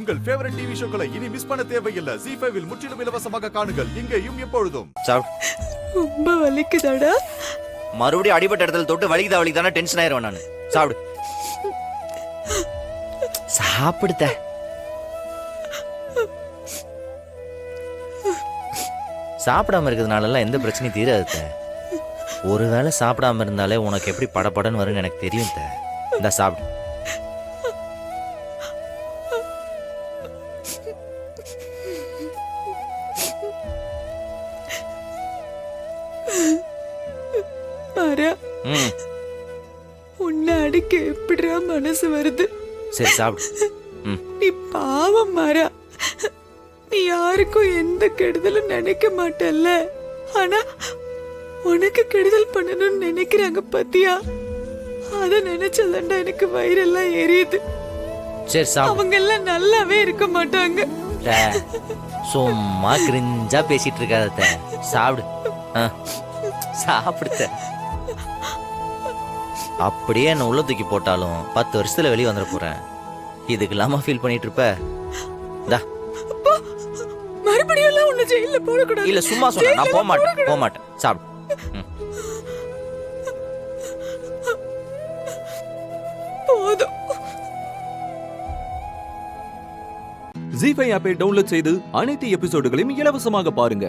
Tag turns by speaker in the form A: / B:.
A: உங்கள் favourite TV ஷோக்களை இனி miss பண்ண தேவையில்லை. ZEE5 இல் முற்றிலும் இலவசமாக காணுங்கள். இங்கேயும் எப்பொழுதும்.
B: ரொம்ப வலிக்குதாடா?
C: மறுபடியும் அடிபட்ட இடத்துல தொட்டு வலிக்குதானே டென்ஷன் ஆயிரும். நான் சாப்பிடு சாப்பிடுத்த. சாப்பிடாம இருக்கிறதுனால எந்த பிரச்சனையும் தீராது. ஒருவேளை சாப்பிடாம இருந்தாலே உனக்கு எப்படி படபடன்னு வரும்னு எனக்கு தெரியும். இந்த சாப்பிடு.
B: உன்னை அடிக்க எப்படிடா மனசு வருது?
C: சரி சாப்பிடு.
B: நீ பாவம் மாறா. நீ யாருக்கும் எந்த கெடுதலும் நினைக்க மாட்டல்ல. ஆனா உனக்கு கெடுதல் பண்ணணும்னு நினைக்கிறாங்க பாத்தியா? அத நினைச்சதாண்டா எனக்கு வயிறெல்லாம் எரியுது.
C: சரி சாப்பிடு.
B: அவங்க எல்லாம் நல்லாவே இருக்க மாட்டாங்க.
C: சும்மா கிரிஞ்சா பேசிட்டு இருக்காத. சாப்பிடு சாப்பிடுத்த. அப்படியே என்ன உள்ள தூக்கி போட்டாலும் 10 வருஷத்துல வெளியே வந்துட போறேன். இதுக்கு இல்லாம ஃபீல் பண்ணிட்டு இருப்ப.
B: மறுபடியும் எல்லாம் உன்னை ஜெயில போடக்கூடாது.
C: இல்ல சும்மா சொன்ன. நான் போக மாட்டேன். சாப்பிடு.
B: போதும்.
D: ZEE5 ஆப்பை டவுன்லோட் செய்து அனைத்து எபிசோடுகளையும் இலவசமாக பாருங்க.